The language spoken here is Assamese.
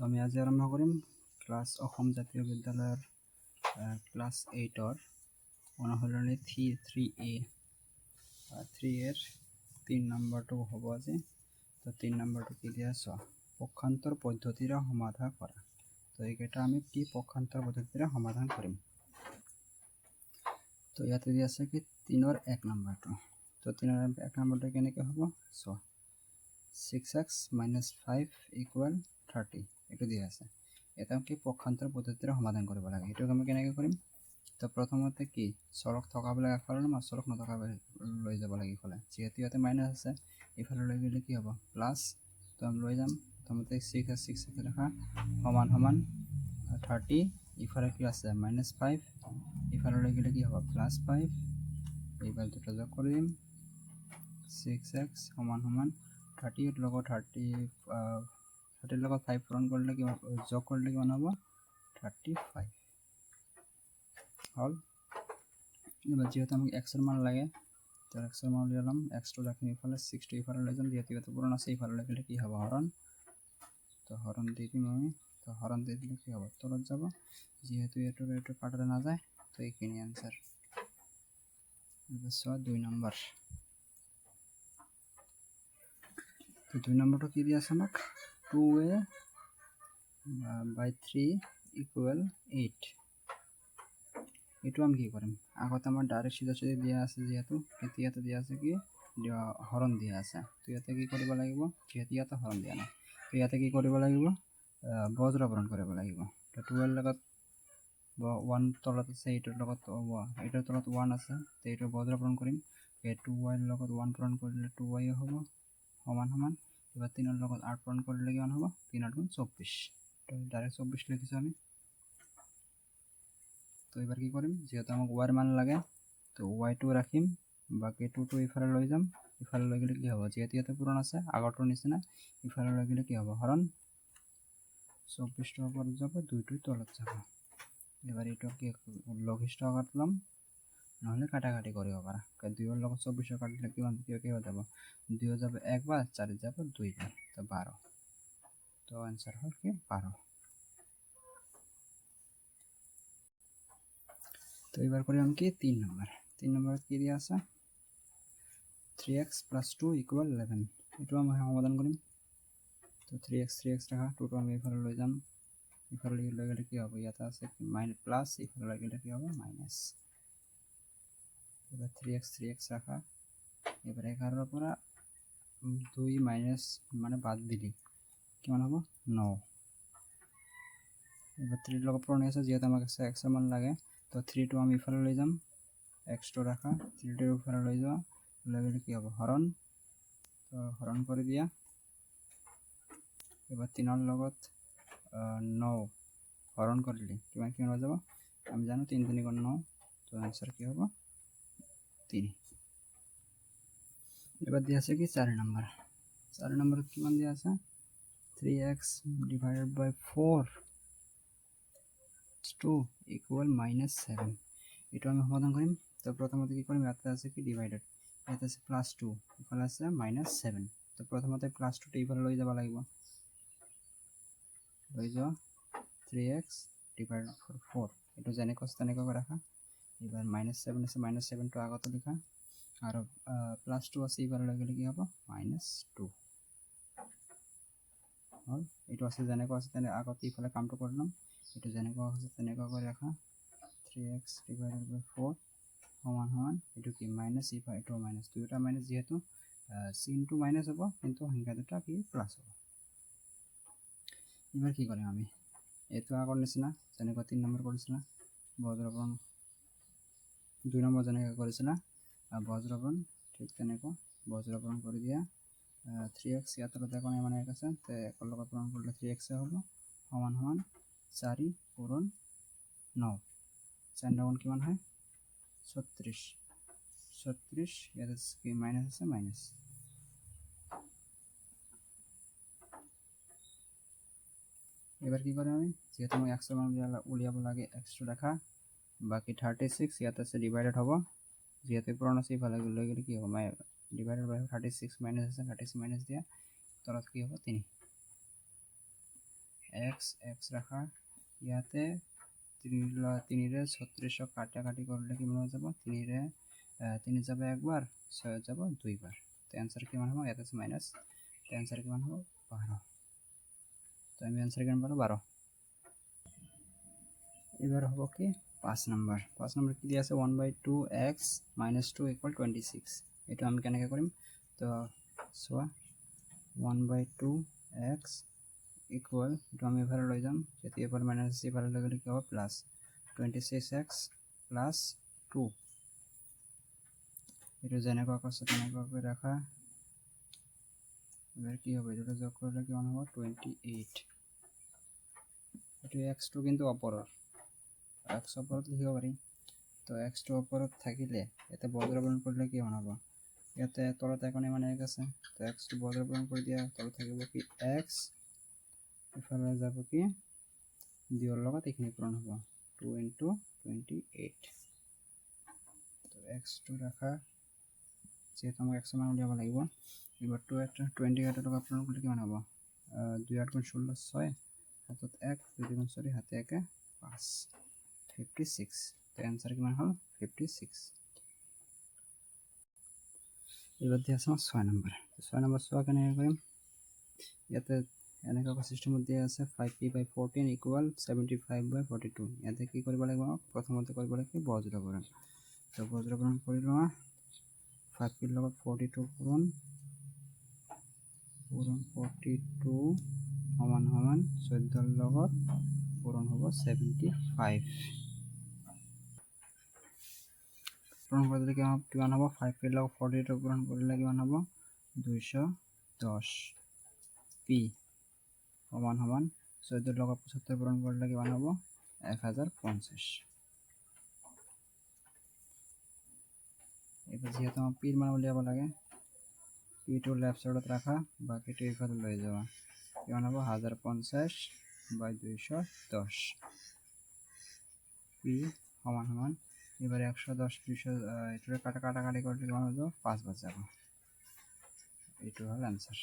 আমি আজি আৰম্ভ কৰিম ক্লাছ অসম জাতীয় বিদ্যালয়ৰ ক্লাছ 8ৰ অনুশীলনী 3A 3 নম্বৰটো হ'ব আজি। তো 3 নম্বৰটো কি দিয়া আছে, পক্ষান্তৰ পদ্ধতিৰে সমাধান কৰা। তো এইকেইটা আমি কি পক্ষান্তৰ পদ্ধতিৰে সমাধান কৰিম। তো ইয়াতে দিয়া আছে কি 3ৰ 1 নম্বৰটো। তো 3ৰ 1 নম্বৰটো কেনেকৈ হ'ব, 6x - 5 = 30 এইটো দিয়া আছে। এটা কি পক্ষান্তৰ পদ্ধতিৰে সমাধান কৰিব লাগে। এইটো আমি কেনেকৈ কৰিম, তো প্ৰথমতে কি চলক থকাবিলাক এফালে ল'ম আৰু চলক নথকা লৈ যাব লাগে ইফালে। যিহেতু ইয়াতে মাইনাছ আছে, ইফালে লৈ গ'লে কি হ'ব প্লাছ। তো আমি লৈ যাম প্ৰথমতে 6 লেখা সমান সমান 30, ইফালে কি আছে -5, ইফালে লৈ গ'লে কি হ'ব +5। এইবাৰ দুটা যোগ কৰি দিম 6x সমান সমান 30 ৰ লগত 30 লগত 5 পূৰণ কৰিলে কিমান, যোগ কৰিলে কিমান হ'ব 35 হ'ল। এবার যেহেতু আমাকে x এর মান লাগে, তো x এর মান লিখলাম, x2 রাখি ইফালে 6 ইফালে লৈ যাম। যেহেতু এটা পূরণ আছে ইফালে লৈ গেলে কি হবে হরণ। তো হরণ দিয়ে দিম আমি। তো হরণ দিয়ে দিলে কি হবে তলত যাব। যেহেতু এটা কাটাতে না যায়, তো এইখানে आंसर। এবার 2 নম্বর। তো 2 নম্বরটা কি দিয়ে আছে আমাকে 2a/3 = 8। এইটো আমি কি কৰিম, আগতে আমাৰ ডাইৰেক্ট চিধা দিয়া আছে, যেহেতু ইয়াতে দিয়া আছে কি হৰণ দিয়া আছে। তো ইয়াতে কি কৰিব লাগিব, যেহেতু ইয়াতে হৰণ দিয়া নাই, তো ইয়াতে কি কৰিব লাগিব বজ্ৰকৰণ কৰিব লাগিব। তো 2 ৰ লগত 1 তলত আছে, এইটোৰ লগত 1 আছে, তো এইটো বজ্ৰকৰণ কৰিম। 2y ৰ লগত 1 পূৰণ কৰিলে 2y হ'ব সমান সমান। এবাৰ 3 ৰ লগত 8 পূৰণ কৰিলে কিমান হ'ব 3 × 8 = 24। তো ডাইরেক্ট 24 লিখিছো আমি। তো এবার কি করিম, যেহেতু আমাকে y মান লাগে, তো y2 রাখিম, বাকি 2 ইফালে লৈ যাম। ইফালে লৈ গেলে কি হ'ব, যেহেতু ইয়াতে পূরণ আছে আগৰটোৰ নিচিনা, ইফালে লৈ গেলে কি হ'ব হৰণ। 24 ওপৰত যাব, 2 তলত যাব। এবাৰ এইটো কি লঘিষ্ঠ আকাৰ লম, নহলে কাটাকাটি কৰিব পাৰা। 2 ৰ লগত 24 কাটিলে কিমান কি হৈ যাব, 2 যাব 1 বার, 4 যাব 2 বার, তো 12। তো आंसर হল কি 12। তো এবার করি আমি কি 3 নম্বর। 3 নম্বর কি দিয়া আছে 3x + 2 = 11। এটো আমি সমাধান করিম। তো 3x রাখা, 2 আমি এফালে লৈ যাম। ইফালে লৈ গেলে কি হবে, ইয়াতে আছে প্লাস, ইফালে লৈ গেলে কি হবে মাইনাস। এবার 3x রাখা। এবার 11 র পৰা 2 মাইনাস মানে বাদ দিলি কিমান হ'ব 9। এবাৰ 3 ৰ লগত পূৰণ আছে, যেহেতু আমাক x এর মান লাগে, তো 3 আমি ইফালে লৈ যাম, x2 রাখা 3 ইফালে লৈ যাওয়া, লৈ গেলে কি হবে হরণ। তো হরণ করে দিয়া এবার 3 ৰ লগত 9 হরণ করলে কিমান হৈ যাব, আমি জানো 3 × 3 = 9। তো आंसर কি হবে 3। এবার দিয়া আছে কি 4 নম্বর। 4 নম্বর কিমান দিয়া আছে 3x / 4 2 = -7। এটা আমি সমাধান করিম। তো প্রথমতে কি করিম, ইয়াতে আছে কি ডিভাইডেড, ইয়াতে আছে +2, এখানে আছে -7। তো প্রথমতে +2 টা ইফালে লৈ যাব লাগিব, লৈ যাও 3x / 4। এটা যেনেকৈ তেনেকৈ ৰাখা। এবার -7 আছে, -7 টো আগতে লিখা, আর +2 আছে ইফালে লৈ গেলে কি হ'ব -2 হল। এটা আছে যেনেকৈ আছে তেনে আগতে ইফালে কামটো কৰিলাম। এটা যেনেকৈ আছে তেনেকৈ কৰি ৰাখা। 3x / 4 সমান সমান এইটো কি মাইনাস, এইটো মাইনাস, দুটা মাইনাস, যেহেতু চিনটো মাইনাস হ'ব কিন্তু সংখ্যা দুটা কি প্লাস হ'ব। এবার কি কৰিম আমি, এইটো আগৰ নিচিনা যেনেকৈ 3 নম্বৰ কৰিছিলা বজ্ৰকৰণ, 2 নম্বৰ যেনেকৈ কৰিছিলা বজ্ৰকৰণ, ঠিক তেনেকৈ বজ্ৰকৰণ কৰি দিয়া। 3x ইয়াতে দেখো মানে 1 আছে, তো 1 লগত পূৰণ কৰিলে 3x হ'ব সমান সমান 4 পূৰণ 9, 4 9 কিমান হয় 36। ইয়াতে কি মাইনাস আছে মাইনাস। এবার কি করে আমি, যেহেতু আমি x এর মান উলিয়াব লাগে, x2 রাখা, বাকি 36 ইয়াতে আছে ডিভাইডেড হবো, যেহেতু পূরণ আছে ইফালে লৈ গেলে কি হবে ডিভাইডেড বাই 36 মাইনাস আছে, 36 মাইনাস দিয়া তলত কি হবে 3। এক্স রাখা ইয়াতে 3 3600 কাটাকাটি করলে কিমান হৈ যাব 3 যাব একবার 6 যাব দুইবার তো অ্যান্সার কিমান হ'ব ইয়াতে আছে মাইনাস তো অ্যান্সার কিমান হ'ব 12 তো আমি অ্যান্সার কিমান পালো 12 এবার হ'ব কি 5 নাম্বার কি দিয়া আছে 1/2 x - 2 = 26 এটা আমি কেনেকৈ কৰিম তো চোৱা 1/2 x ইকুয়াল তো আমি এভাবে লৈ যাম যেটি এবার মাইনাস এভাবে লৈ গ'লে কি হ'ব প্লাস 26x প্লাস 2 এটা যেনেকুৱা আছে তেনেকুৱাকৈ ৰাখা এবাৰ কি হবে এটা যোগ কৰলে কিমান হ'ব 28 এটা x2 কিন্তু অপৰৰ x অপৰত লিখিব পাৰি তো x2 অপৰত থাকিলে এটা বজ্ৰবৰণ কৰিলে কি হ'ব ইয়াতে তলত এখন মানে এক আছে তো x2 বজ্ৰবৰণ কৰি দিয়া তলত থাকিব কি x ইফালে যাব কি দুইৰ লগত এইখিনি পূৰণ হ'ব 2 * 28 তো x2 রাখা যেহেতু আমাক x মান উলিয়াব লাগিব এবার 28 টকা পূরণ করলে কিমান হ'ব 2 8 গুণ 16 6 হাতত 1 2 গুণ 4 হাতে 1 5 56 তো অ্যান্সার কিমান হল 56 এবার দিয়ে আছে 6 নাম্বার 6 নাম্বার সোয়া কেনেকৈ কৰিম ইয়াতে এনেকুৱা সিস্টেমত দিয়া আছে 5p/14 = 75/42 ইয়াতে কি কৰিব লাগিব প্ৰথমতে কৰিব লাগিব বজ্ৰবৰণ তো বজ্ৰবৰণ কৰি লোৱা 5p ৰ লগত 42 পূৰণ 42 সমান 14 ৰ লগত পূৰণ হ'ব 75 পূৰণ কৰিলে কিমান হ'ব 5p ৰ লগত 42 পূৰণ কৰিলে কিমান হ'ব 210 p সমান 14 ৰ লগত 75 পূৰণ কৰিলে কিমান হ'ব 1050 এবার যেহেতু আমার পির মান উলিয়াব লাগে p2 লেফট সাইডত রাখা বাকিটো ইফালে লৈ যাওয়া কিমান হ'ব 1050/210 p সমান এবার 110 200 এটারে কাটাকাটি করলে কিমান হ'ব 5 বাদ যাব এইটো হল অ্যান্সার